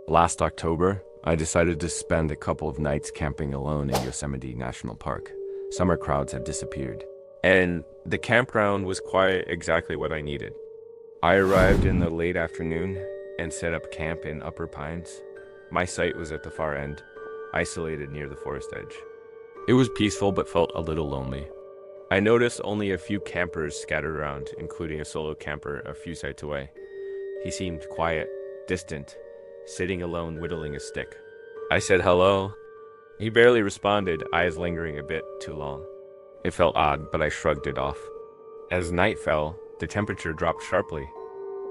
Last October, I decided to spend a couple of nights camping alone in Yosemite National Park. Summer crowds have disappeared, and the campground was quite exactly what I needed. I arrived in the late afternoon and set up camp in Upper Pines. My site was at the far end, isolated near the forest edge. It was peaceful but felt a little lonely. I noticed only a few campers scattered around, including a solo camper a few sites away. He seemed quiet, distant, sitting alone whittling a stick. I said hello. He barely responded, eyes lingering a bit too long. It felt odd, but I shrugged it off. As night fell, the temperature dropped sharply.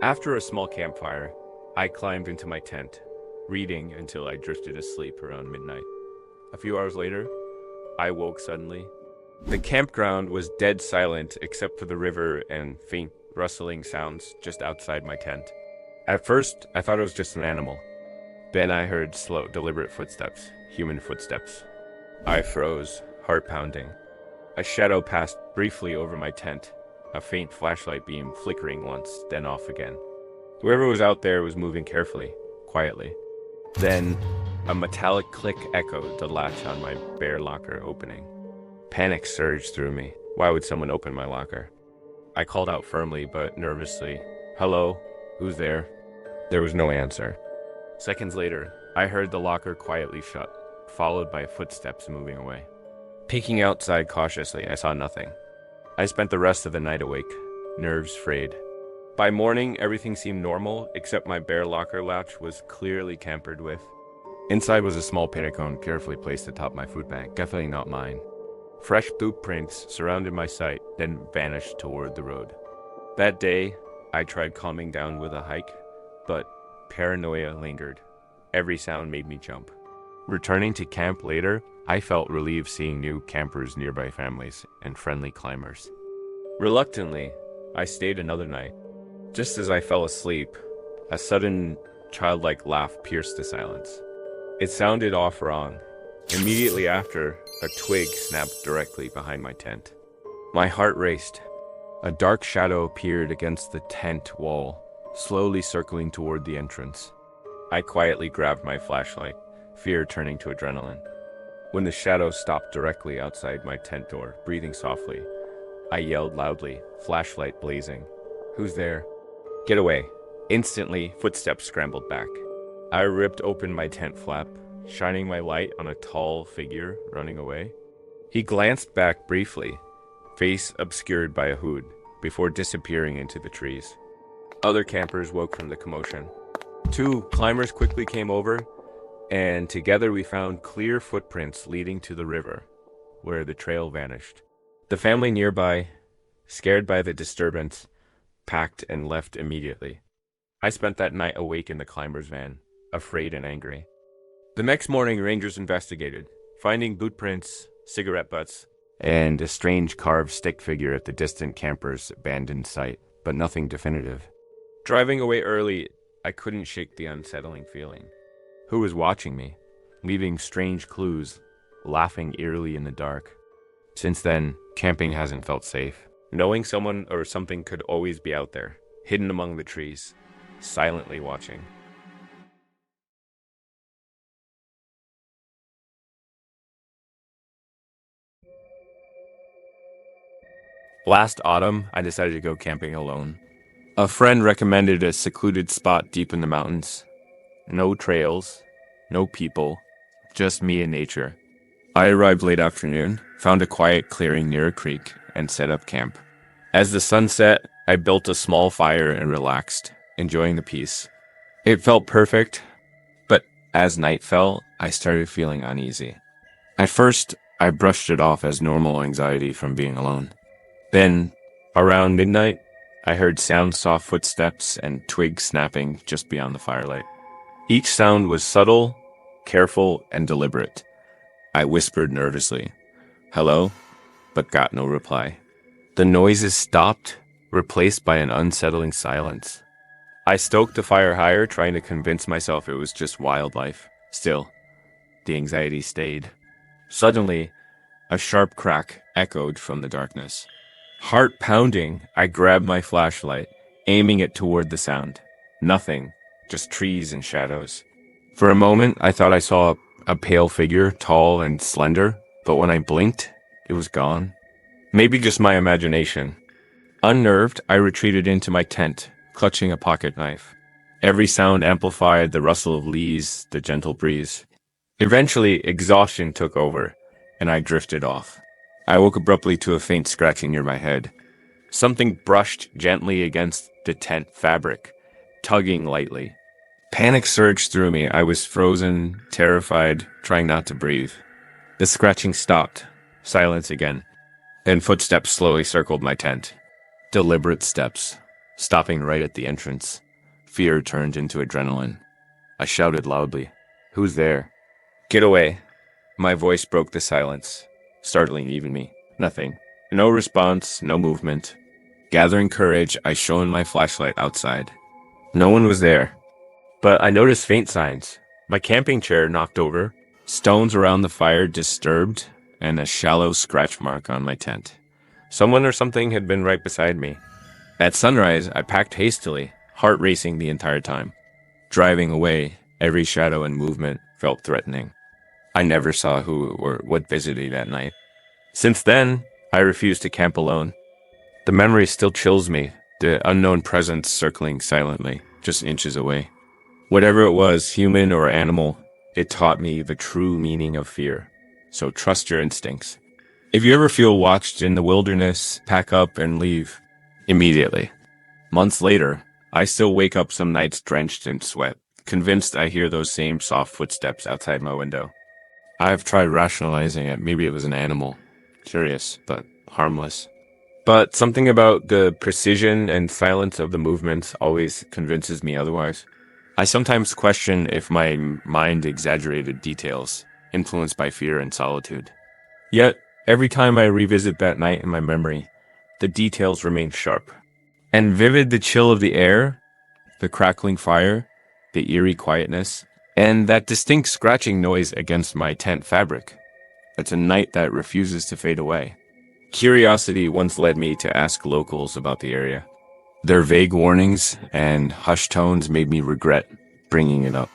After a small campfire, I climbed into my tent, reading until I drifted asleep around midnight. A few hours later, I woke suddenly. The campground was dead silent except for the river and faint rustling sounds just outside my tent. At first, I thought it was just an animal. Then I heard slow, deliberate footsteps, human footsteps. I froze, heart pounding. A shadow passed briefly over my tent, a faint flashlight beam flickering once, then off again. Whoever was out there was moving carefully, quietly. Then, a metallic click echoed the latch on my bare locker opening. Panic surged through me. Why would someone open my locker? I called out firmly but nervously, "Hello? Who's there?" There was no answer. Seconds later, I heard the locker quietly shut, followed by footsteps moving away. Peeking outside cautiously, I saw nothing. I spent the rest of the night awake, nerves frayed. By morning, everything seemed normal, except my bare locker latch was clearly tampered with. Inside was a small panic cone carefully placed atop my food bag, definitely not mine. Fresh boot prints surrounded my sight, then vanished toward the road. That day, I tried calming down with a hike, but paranoia lingered. Every sound made me jump. Returning to camp later, I felt relieved seeing new campers, nearby families, and friendly climbers. Reluctantly, I stayed another night. Just as I fell asleep, a sudden childlike laugh pierced the silence. It sounded off wrong. Immediately after, a twig snapped directly behind my tent. My heart raced. A dark shadow appeared against the tent wall, slowly circling toward the entrance. I quietly grabbed my flashlight, fear turning to adrenaline. When the shadow stopped directly outside my tent door, breathing softly, I yelled loudly, flashlight blazing, "Who's there?" "Get away." Instantly, footsteps scrambled back. I ripped open my tent flap, shining my light on a tall figure running away. He glanced back briefly, face obscured by a hood, before disappearing into the trees. Other campers woke from the commotion. Two climbers quickly came over, and together we found clear footprints leading to the river, where the trail vanished. The family nearby, scared by the disturbance, packed and left immediately. I spent that night awake in the climber's van, afraid and angry. The next morning, rangers investigated, finding boot prints, cigarette butts, and a strange carved stick figure at the distant camper's abandoned site, but nothing definitive. Driving away early, I couldn't shake the unsettling feeling. Who was watching me, leaving strange clues, laughing eerily in the dark? Since then, camping hasn't felt safe. Knowing someone or something could always be out there, hidden among the trees, silently watching. Last autumn, I decided to go camping alone. A friend recommended a secluded spot deep in the mountains. No trails, no people, just me and nature. I arrived late afternoon, found a quiet clearing near a creek, and set up camp. As the sun set, I built a small fire and relaxed, enjoying the peace. It felt perfect, but as night fell, I started feeling uneasy. At first, I brushed it off as normal anxiety from being alone. Then, around midnight, I heard soft footsteps and twigs snapping just beyond the firelight. Each sound was subtle, careful, and deliberate. I whispered nervously, "Hello?" but got no reply. The noises stopped, replaced by an unsettling silence. I stoked the fire higher, trying to convince myself it was just wildlife. Still, the anxiety stayed. Suddenly, a sharp crack echoed from the darkness. Heart pounding, I grabbed my flashlight, aiming it toward the sound. Nothing, just trees and shadows. For a moment, I thought I saw a pale figure, tall and slender, but when I blinked, it was gone. Maybe just my imagination. Unnerved, I retreated into my tent, clutching a pocket knife. Every sound amplified the rustle of leaves, the gentle breeze. Eventually, exhaustion took over, and I drifted off. I woke abruptly to a faint scratching near my head. Something brushed gently against the tent fabric, tugging lightly. Panic surged through me. I was frozen, terrified, trying not to breathe. The scratching stopped. Silence again. And footsteps slowly circled my tent. Deliberate steps, stopping right at the entrance. Fear turned into adrenaline. I shouted loudly, "Who's there?" "Get away." My voice broke the silence, startling even me. Nothing. No response, no movement. Gathering courage, I shone my flashlight outside. No one was there. But I noticed faint signs. My camping chair knocked over, stones around the fire disturbed, and a shallow scratch mark on my tent. Someone or something had been right beside me. At sunrise, I packed hastily, heart racing the entire time. Driving away, every shadow and movement felt threatening. I never saw who or what visited that night. Since then, I refused to camp alone. The memory still chills me, the unknown presence circling silently, just inches away. Whatever it was, human or animal, it taught me the true meaning of fear. So trust your instincts. If you ever feel watched in the wilderness, pack up and leave immediately. Months later, I still wake up some nights drenched in sweat, convinced I hear those same soft footsteps outside my window. I've tried rationalizing it. Maybe it was an animal. Curious, but harmless. But something about the precision and silence of the movements always convinces me otherwise. I sometimes question if my mind exaggerated details, influenced by fear and solitude. Yet, every time I revisit that night in my memory, the details remain sharp. And vivid: the chill of the air, the crackling fire, the eerie quietness, and that distinct scratching noise against my tent fabric. It's a night that refuses to fade away. Curiosity once led me to ask locals about the area. Their vague warnings and hushed tones made me regret bringing it up.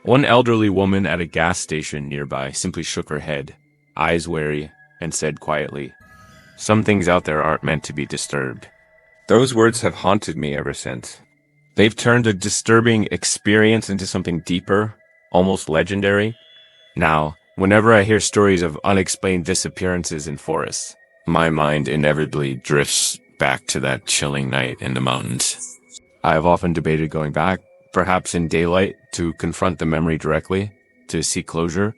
One elderly woman at a gas station nearby simply shook her head, eyes wary, and said quietly, "Some things out there aren't meant to be disturbed." Those words have haunted me ever since. They've turned a disturbing experience into something deeper, almost legendary. Now, whenever I hear stories of unexplained disappearances in forests, my mind inevitably drifts back to that chilling night in the mountains. I have often debated going back, perhaps in daylight, to confront the memory directly, to seek closure,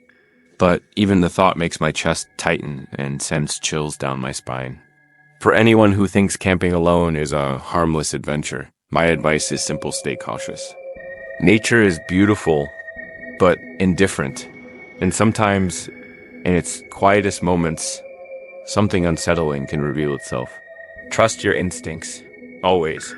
but even the thought makes my chest tighten and sends chills down my spine. For anyone who thinks camping alone is a harmless adventure, my advice is simple: stay cautious. Nature is beautiful, but indifferent, and sometimes, in its quietest moments, something unsettling can reveal itself. Trust your instincts, always.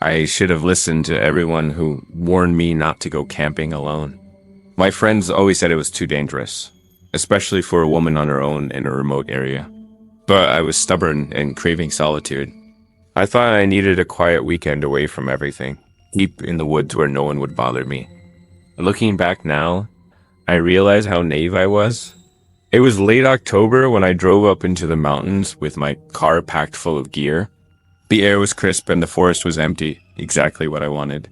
I should have listened to everyone who warned me not to go camping alone. My friends always said it was too dangerous, especially for a woman on her own in a remote area. But I was stubborn and craving solitude. I thought I needed a quiet weekend away from everything, deep in the woods where no one would bother me. Looking back now, I realize how naive I was. It was late October when I drove up into the mountains with my car packed full of gear. The air was crisp and the forest was empty, exactly what I wanted.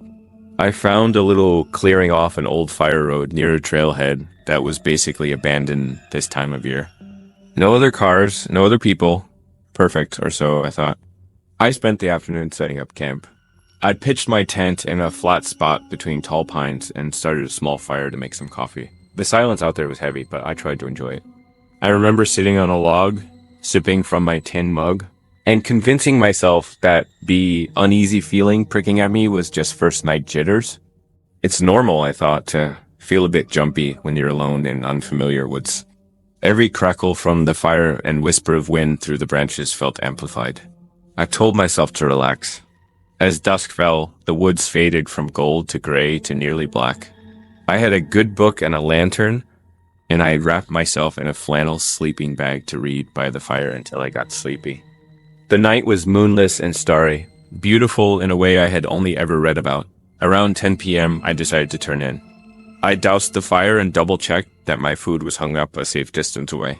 I found a little clearing off an old fire road near a trailhead that was basically abandoned this time of year. No other cars, no other people. Perfect, or so I thought. I spent the afternoon setting up camp. I'd pitched my tent in a flat spot between tall pines and started a small fire to make some coffee. The silence out there was heavy, but I tried to enjoy it. I remember sitting on a log, sipping from my tin mug, and convincing myself that the uneasy feeling pricking at me was just first night jitters. It's normal, I thought, to feel a bit jumpy when you're alone in unfamiliar woods. Every crackle from the fire and whisper of wind through the branches felt amplified. I told myself to relax. As dusk fell, the woods faded from gold to gray to nearly black. I had a good book and a lantern, and I wrapped myself in a flannel sleeping bag to read by the fire until I got sleepy. The night was moonless and starry, beautiful in a way I had only ever read about. Around 10 p.m., I decided to turn in. I doused the fire and double-checked that my food was hung up a safe distance away.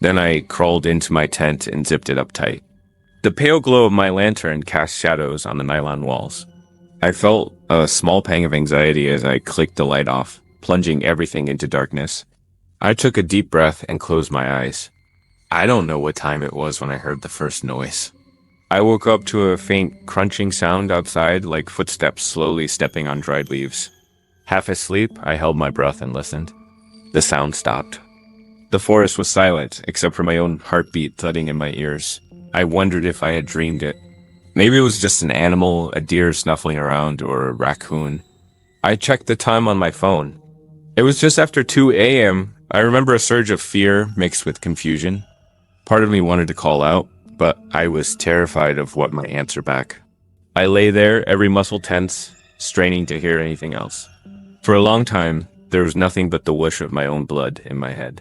Then I crawled into my tent and zipped it up tight. The pale glow of my lantern cast shadows on the nylon walls. I felt a small pang of anxiety as I clicked the light off, plunging everything into darkness. I took a deep breath and closed my eyes. I don't know what time it was when I heard the first noise. I woke up to a faint crunching sound outside, like footsteps slowly stepping on dried leaves. Half asleep, I held my breath and listened. The sound stopped. The forest was silent, except for my own heartbeat thudding in my ears. I wondered if I had dreamed it. Maybe it was just an animal, a deer snuffling around, or a raccoon. I checked the time on my phone. It was just after 2 a.m. I remember a surge of fear mixed with confusion. Part of me wanted to call out, but I was terrified of what might answer back. I lay there, every muscle tense, straining to hear anything else. For a long time, there was nothing but the whoosh of my own blood in my head.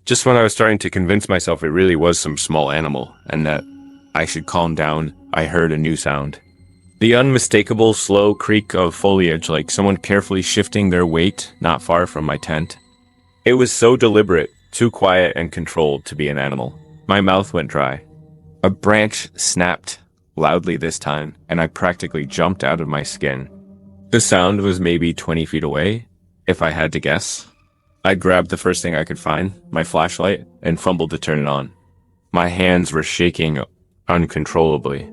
Just when I was starting to convince myself it really was some small animal, and that I should calm down, I heard a new sound. The unmistakable, slow creak of foliage, like someone carefully shifting their weight not far from my tent. It was so deliberate, too quiet and controlled to be an animal. My mouth went dry. A branch snapped, loudly this time, and I practically jumped out of my skin. The sound was maybe 20 feet away, if I had to guess. I grabbed the first thing I could find, my flashlight, and fumbled to turn it on. My hands were shaking uncontrollably.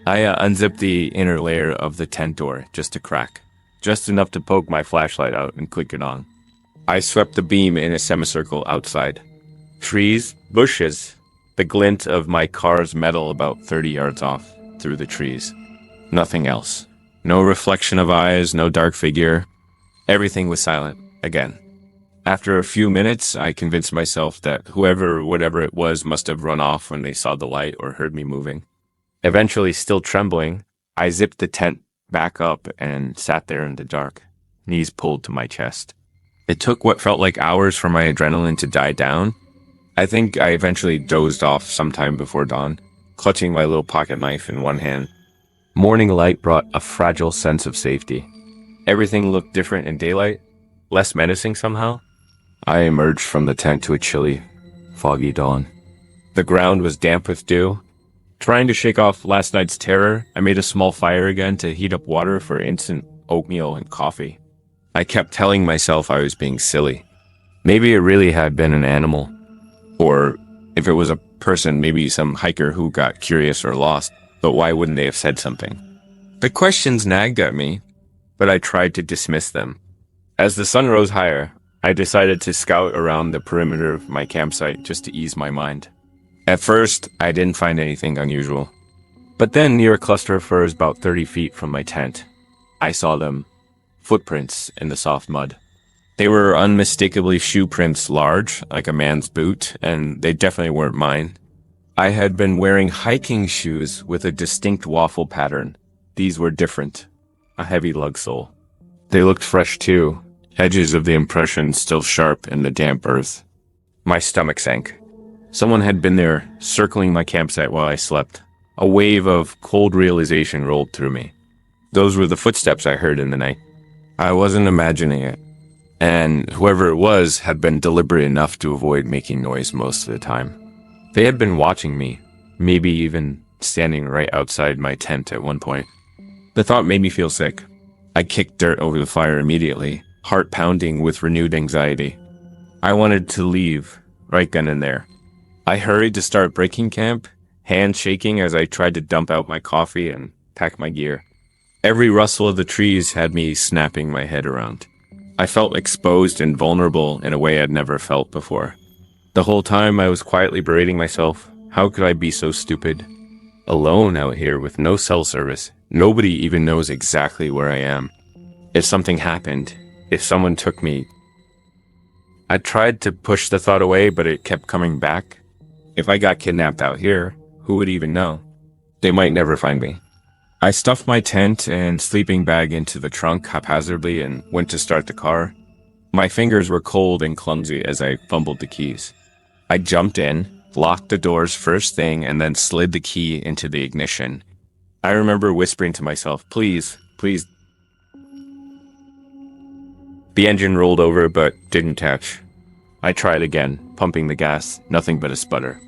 I unzipped the inner layer of the tent door just a crack, just enough to poke my flashlight out and click it on. I swept the beam in a semicircle outside. Trees, bushes, the glint of my car's metal about 30 yards off through the trees. Nothing else. No reflection of eyes, no dark figure. Everything was silent again. After a few minutes, I convinced myself that whatever it was must have run off when they saw the light or heard me moving. Eventually, still trembling, I zipped the tent back up and sat there in the dark, knees pulled to my chest. It took what felt like hours for my adrenaline to die down. I think I eventually dozed off sometime before dawn, clutching my little pocket knife in one hand. Morning light brought a fragile sense of safety. Everything looked different in daylight, less menacing somehow. I emerged from the tent to a chilly, foggy dawn. The ground was damp with dew. Trying to shake off last night's terror, I made a small fire again to heat up water for instant oatmeal and coffee. I kept telling myself I was being silly. Maybe it really had been an animal. Or if it was a person, maybe some hiker who got curious or lost. But why wouldn't they have said something? The questions nagged at me, but I tried to dismiss them. As the sun rose higher, I decided to scout around the perimeter of my campsite just to ease my mind. At first, I didn't find anything unusual. But then, near a cluster of firs about 30 feet from my tent, I saw them. Footprints in the soft mud. They were unmistakably shoe prints, large, like a man's boot, and they definitely weren't mine. I had been wearing hiking shoes with a distinct waffle pattern. These were different. A heavy lug sole. They looked fresh too, edges of the impression still sharp in the damp earth. My stomach sank. Someone had been there, circling my campsite while I slept. A wave of cold realization rolled through me. Those were the footsteps I heard in the night. I wasn't imagining it. And whoever it was had been deliberate enough to avoid making noise most of the time. They had been watching me, maybe even standing right outside my tent at one point. The thought made me feel sick. I kicked dirt over the fire immediately, heart pounding with renewed anxiety. I wanted to leave, right then and there. I hurried to start breaking camp, hands shaking as I tried to dump out my coffee and pack my gear. Every rustle of the trees had me snapping my head around. I felt exposed and vulnerable in a way I'd never felt before. The whole time I was quietly berating myself. How could I be so stupid? Alone out here with no cell service. Nobody even knows exactly where I am. If something happened, if someone took me. I tried to push the thought away, but it kept coming back. If I got kidnapped out here, who would even know? They might never find me. I stuffed my tent and sleeping bag into the trunk haphazardly and went to start the car. My fingers were cold and clumsy as I fumbled the keys. I jumped in, locked the doors first thing, and then slid the key into the ignition. I remember whispering to myself, please, please. The engine rolled over but didn't catch. I tried again, pumping the gas, nothing but a sputter.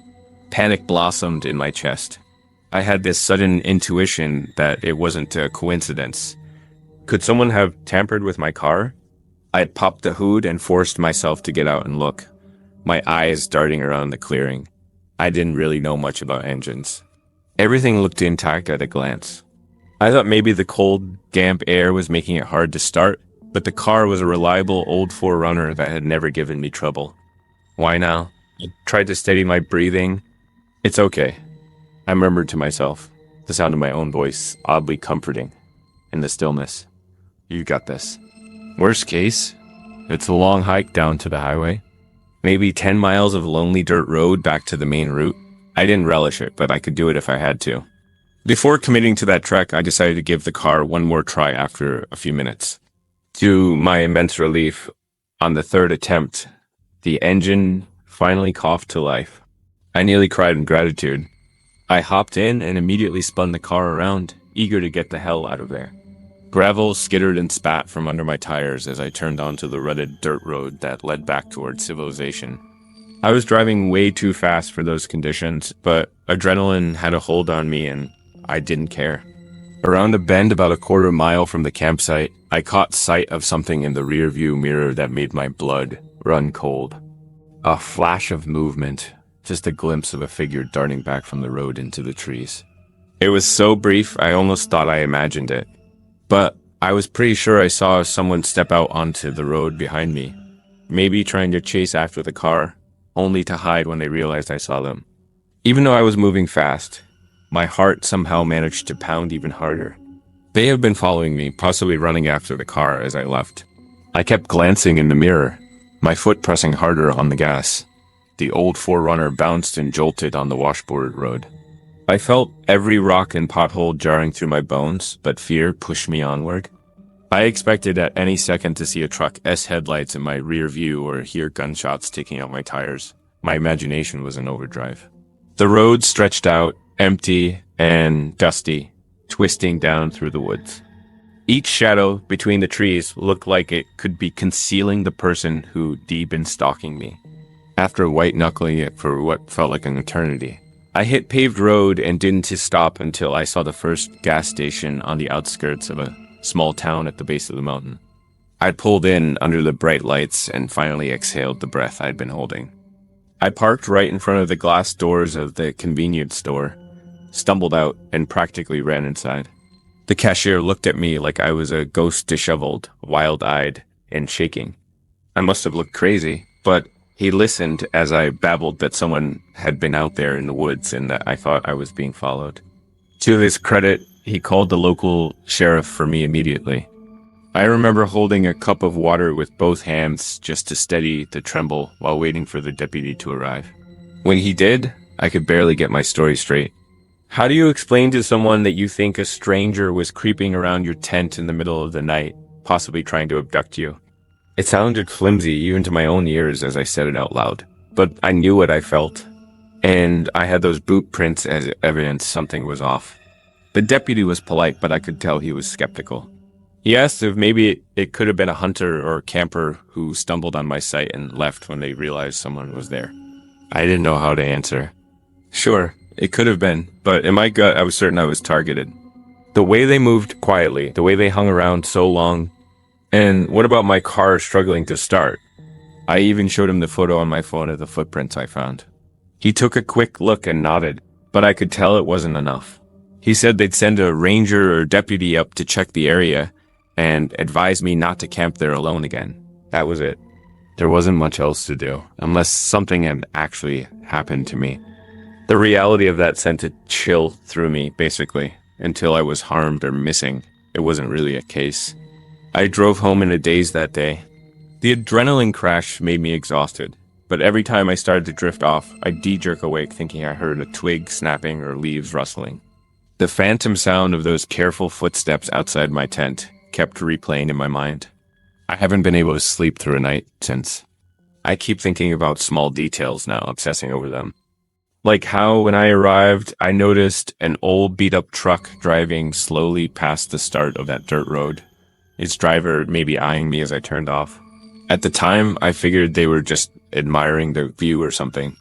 Panic blossomed in my chest. I had this sudden intuition that it wasn't a coincidence. Could someone have tampered with my car? I had popped the hood and forced myself to get out and look, my eyes darting around the clearing. I didn't really know much about engines. Everything looked intact at a glance. I thought maybe the cold, damp air was making it hard to start, but the car was a reliable old 4Runner that had never given me trouble. Why now? I tried to steady my breathing. It's okay. I murmured to myself, the sound of my own voice oddly comforting in the stillness. You got this. Worst case, it's a long hike down to the highway. Maybe 10 miles of lonely dirt road back to the main route. I didn't relish it, but I could do it if I had to. Before committing to that trek, I decided to give the car one more try after a few minutes. To my immense relief, on the third attempt, the engine finally coughed to life. I nearly cried in gratitude. I hopped in and immediately spun the car around, eager to get the hell out of there. Gravel skittered and spat from under my tires as I turned onto the rutted dirt road that led back toward civilization. I was driving way too fast for those conditions, but adrenaline had a hold on me and I didn't care. Around a bend about a quarter mile from the campsite, I caught sight of something in the rearview mirror that made my blood run cold. A flash of movement, just a glimpse of a figure darting back from the road into the trees. It was so brief, I almost thought I imagined it. But I was pretty sure I saw someone step out onto the road behind me, maybe trying to chase after the car, only to hide when they realized I saw them. Even though I was moving fast, my heart somehow managed to pound even harder. They had been following me, possibly running after the car as I left. I kept glancing in the mirror, my foot pressing harder on the gas. The old 4Runner bounced and jolted on the washboard road. I felt every rock and pothole jarring through my bones, but fear pushed me onward. I expected at any second to see a truck S-headlights in my rear view or hear gunshots taking out my tires. My imagination was in overdrive. The road stretched out, empty and dusty, twisting down through the woods. Each shadow between the trees looked like it could be concealing the person who'd been stalking me. After white-knuckling it for what felt like an eternity, I hit paved road and didn't stop until I saw the first gas station on the outskirts of a small town at the base of the mountain. I'd pulled in under the bright lights and finally exhaled the breath I'd been holding. I parked right in front of the glass doors of the convenience store, stumbled out, and practically ran inside. The cashier looked at me like I was a ghost, disheveled, wild-eyed, and shaking. I must have looked crazy, but he listened as I babbled that someone had been out there in the woods and that I thought I was being followed. To his credit, he called the local sheriff for me immediately. I remember holding a cup of water with both hands just to steady the tremble while waiting for the deputy to arrive. When he did, I could barely get my story straight. How do you explain to someone that you think a stranger was creeping around your tent in the middle of the night, possibly trying to abduct you? It sounded flimsy even to my own ears as I said it out loud, but I knew what I felt, and I had those boot prints as evidence something was off. The deputy was polite, but I could tell he was skeptical. He asked if maybe it could have been a hunter or camper who stumbled on my site and left when they realized someone was there. I didn't know how to answer. Sure, it could have been, but in my gut I was certain I was targeted. The way they moved quietly, the way they hung around so long. And what about my car struggling to start? I even showed him the photo on my phone of the footprints I found. He took a quick look and nodded, but I could tell it wasn't enough. He said they'd send a ranger or deputy up to check the area and advise me not to camp there alone again. That was it. There wasn't much else to do, unless something had actually happened to me. The reality of that sent a chill through me, basically, until I was harmed or missing. It wasn't really a case. I drove home in a daze that day. The adrenaline crash made me exhausted, but every time I started to drift off, I'd de-jerk awake thinking I heard a twig snapping or leaves rustling. The phantom sound of those careful footsteps outside my tent kept replaying in my mind. I haven't been able to sleep through a night since. I keep thinking about small details now, obsessing over them. Like how when I arrived, I noticed an old beat up truck driving slowly past the start of that dirt road. Its driver maybe eyeing me as I turned off. At the time, I figured they were just admiring the view or something.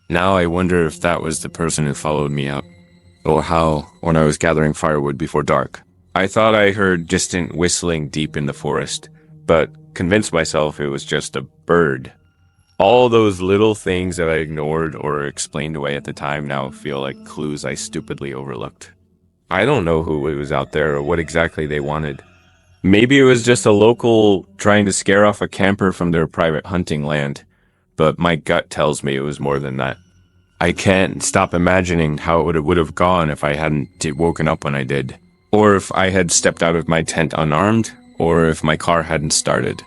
Now I wonder if that was the person who followed me out, or how, when I was gathering firewood before dark, I thought I heard distant whistling deep in the forest, but convinced myself it was just a bird. All those little things that I ignored or explained away at the time now feel like clues I stupidly overlooked. I don't know who was out there or what exactly they wanted. Maybe it was just a local trying to scare off a camper from their private hunting land, but my gut tells me it was more than that. I can't stop imagining how it would have gone if I hadn't woken up when I did, or if I had stepped out of my tent unarmed, or if my car hadn't started.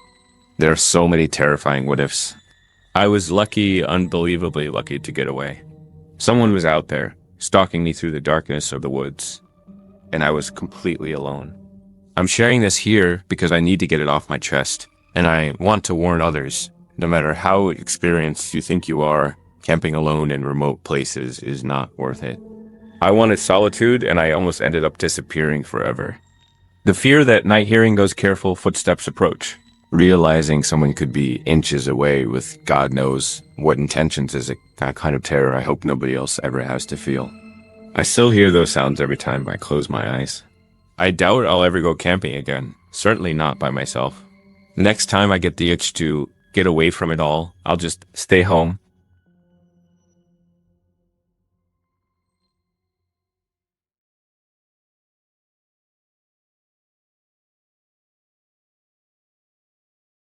There are so many terrifying what-ifs. I was lucky, unbelievably lucky to get away. Someone was out there, stalking me through the darkness of the woods, and I was completely alone. I'm sharing this here because I need to get it off my chest, and I want to warn others. No matter how experienced you think you are, camping alone in remote places is not worth it. I wanted solitude, and I almost ended up disappearing forever. The fear that night hearing those careful footsteps approach, realizing someone could be inches away with God knows what intentions is a kind of terror I hope nobody else ever has to feel. I still hear those sounds every time I close my eyes. I doubt I'll ever go camping again, certainly not by myself. Next time I get the itch to get away from it all, I'll just stay home,